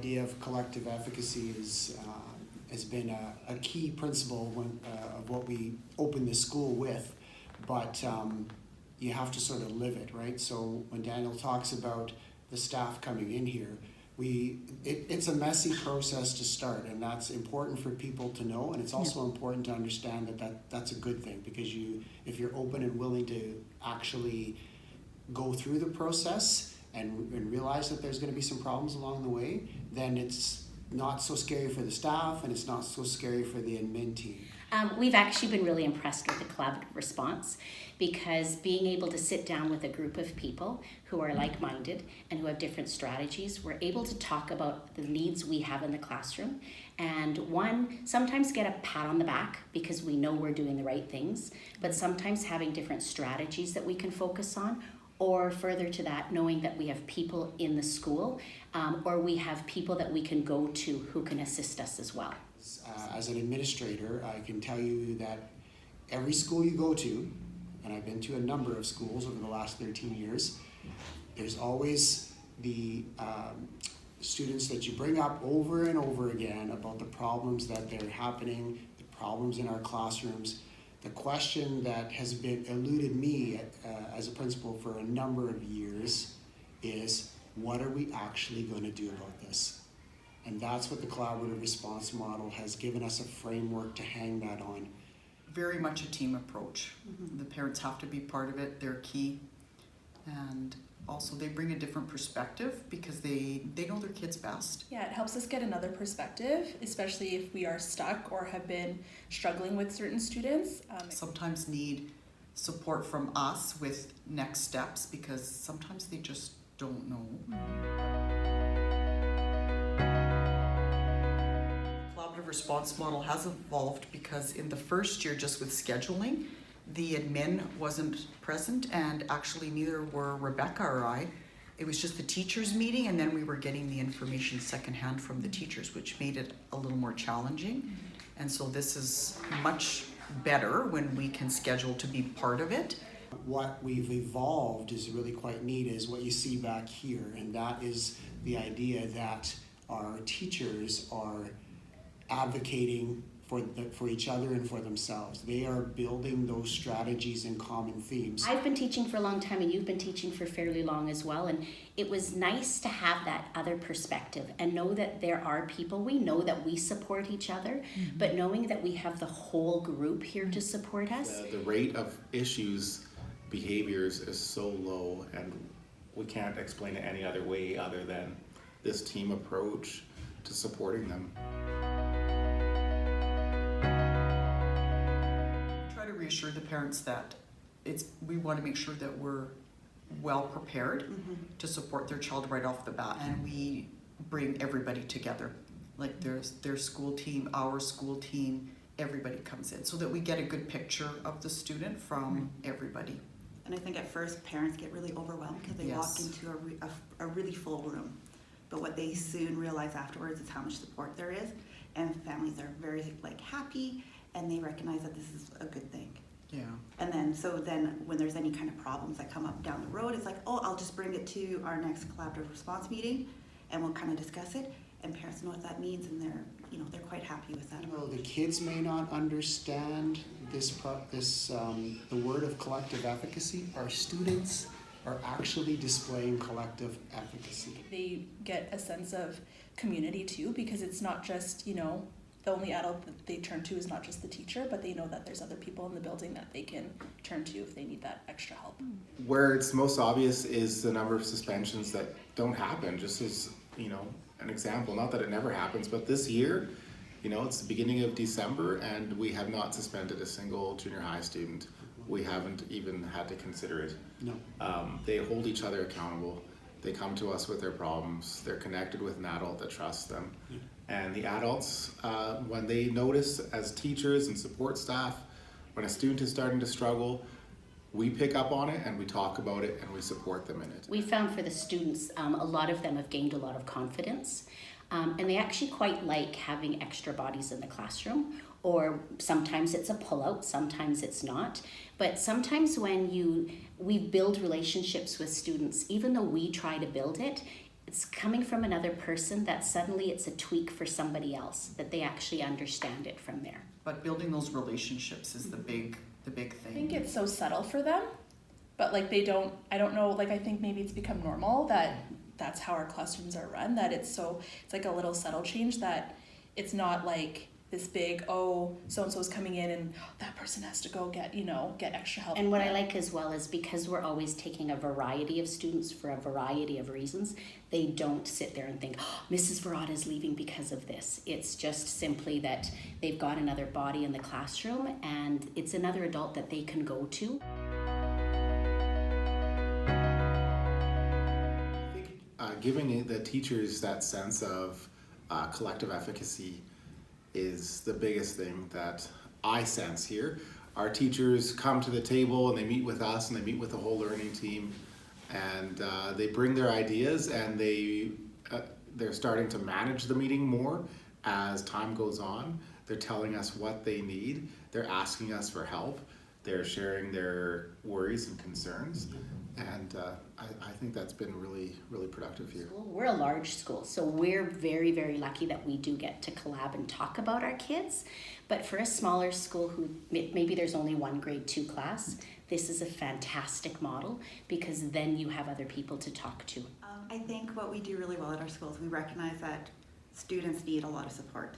idea of collective efficacy has been a key principle of what we opened the school with, but you have to sort of live it, right? So when Daniel talks about the staff coming in here, it's a messy process to start, and that's important for people to know, and it's also important to understand that's a good thing, because if you're open and willing to actually go through the process and realize that there's going to be some problems along the way, then it's not so scary for the staff and it's not so scary for the admin team. We've actually been really impressed with the collaborative response, because being able to sit down with a group of people who are like-minded and who have different strategies, we're able to talk about the needs we have in the classroom, and sometimes get a pat on the back because we know we're doing the right things, but sometimes having different strategies that we can focus on, or further to that, knowing that we have people in the school, or we have people that we can go to who can assist us as well. As an administrator, I can tell you that every school you go to, and I've been to a number of schools over the last 13 years, there's always the students that you bring up over and over again about the problems that they're happening, the problems in our classrooms. The question that has been eluded me as a principal for a number of years is, what are we actually going to do about this? And that's what the collaborative response model has given us, a framework to hang that on. Very much a team approach. The parents have to be part of it, they're key. And also they bring a different perspective because they know their kids best. Yeah, it helps us get another perspective, especially if we are stuck or have been struggling with certain students. Sometimes need support from us with next steps because sometimes they just don't know. Collaborative response model has evolved because in the first year, just with scheduling, the admin wasn't present, and actually neither were Rebecca or I. It was just the teachers meeting, and then we were getting the information secondhand from the teachers, which made it a little more challenging. And so this is much better when we can schedule to be part of it. What we've evolved is really quite neat, is what you see back here, and that is the idea that our teachers are advocating for each other and for themselves. They are building those strategies and common themes. I've been teaching for a long time, and you've been teaching for fairly long as well, and it was nice to have that other perspective and know that there are people, we know that we support each other, but knowing that we have the whole group here to support us. The rate of issues, behaviors is so low, and we can't explain it any other way other than this team approach to supporting them. Try to reassure the parents that we want to make sure that we're well prepared to support their child right off the bat, and we bring everybody together. Like their school team, our school team, everybody comes in so that we get a good picture of the student from everybody. And I think at first parents get really overwhelmed because they walk into a really full room. But what they soon realize afterwards is how much support there is, and families are very happy, and they recognize that this is a good thing. Yeah. And then when there's any kind of problems that come up down the road, it's like, oh, I'll just bring it to our next collaborative response meeting, and we'll kind of discuss it. And parents know what that means, and they're quite happy with that. Well, the kids may not understand the word of collective efficacy. Our students are actually displaying collective efficacy. They get a sense of community too, because it's not just, the only adult that they turn to is not just the teacher, but they know that there's other people in the building that they can turn to if they need that extra help. Where it's most obvious is the number of suspensions that don't happen, just as, an example, not that it never happens, but this year, it's the beginning of December and we have not suspended a single junior high student. We haven't even had to consider it. No. They hold each other accountable. They come to us with their problems. They're connected with an adult that trusts them. And the adults, when they notice as teachers and support staff, when a student is starting to struggle, we pick up on it and we talk about it and we support them in it. We found for the students, a lot of them have gained a lot of confidence, and they actually quite like having extra bodies in the classroom, or sometimes it's a pullout, sometimes it's not. But sometimes when we build relationships with students, even though we try to build it, it's coming from another person that suddenly it's a tweak for somebody else, that they actually understand it from there. But building those relationships is the big I thing. think it's so subtle for them, but like I don't know, like I think maybe it's become normal that that's how our classrooms are run, that it's like a little subtle change, that it's not like this big, oh, so-and-so's coming in and that person has to go get extra help. And what I like as well is because we're always taking a variety of students for a variety of reasons, they don't sit there and think, oh, Mrs. Verada is leaving because of this. It's just simply that they've got another body in the classroom and it's another adult that they can go to. Giving the teachers that sense of collective efficacy is the biggest thing that I sense here. Our teachers come to the table and they meet with us and they meet with the whole learning team, and they bring their ideas, and they're starting to manage the meeting more as time goes on. They're telling us what they need. They're asking us for help. They're sharing their worries and concerns. And I think that's been really, really productive here. We're a large school, so we're very, very lucky that we do get to collab and talk about our kids. But for a smaller school who maybe there's only one grade 2 class, this is a fantastic model because then you have other people to talk to. I think what we do really well at our schools, we recognize that students need a lot of support,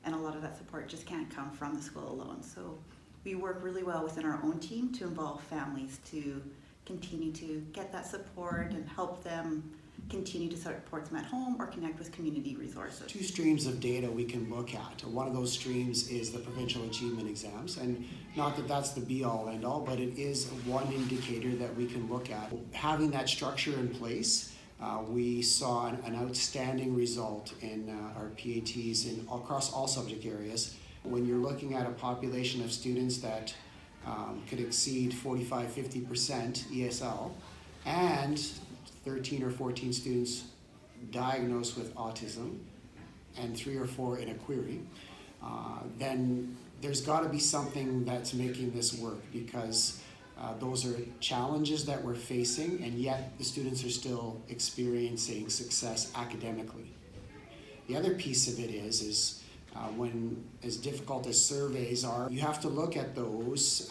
and a lot of that support just can't come from the school alone. So we work really well within our own team to involve families to continue to get that support and help them continue to support them at home or connect with community resources. 2 streams of data we can look at. One of those streams is the provincial achievement exams, and not that that's the be-all end-all, but it is one indicator that we can look at. Having that structure in place, we saw an outstanding result in our PATs across all subject areas. When you're looking at a population of students that could exceed 45-50% ESL, and 13 or 14 students diagnosed with autism, and 3 or 4 in a query, then there's got to be something that's making this work, because those are challenges that we're facing, and yet the students are still experiencing success academically. The other piece of it is when, as difficult as surveys are, you have to look at those,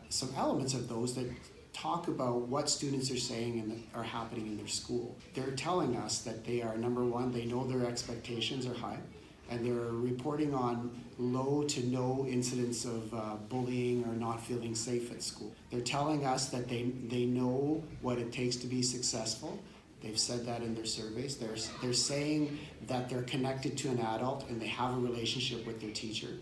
some elements of those that talk about what students are saying and are happening in their school. They're telling us that they are, number one, they know their expectations are high, and they're reporting on low to no incidents of bullying or not feeling safe at school. They're telling us that they know what it takes to be successful. They've said that in their surveys. They're saying that they're connected to an adult and they have a relationship with their teacher.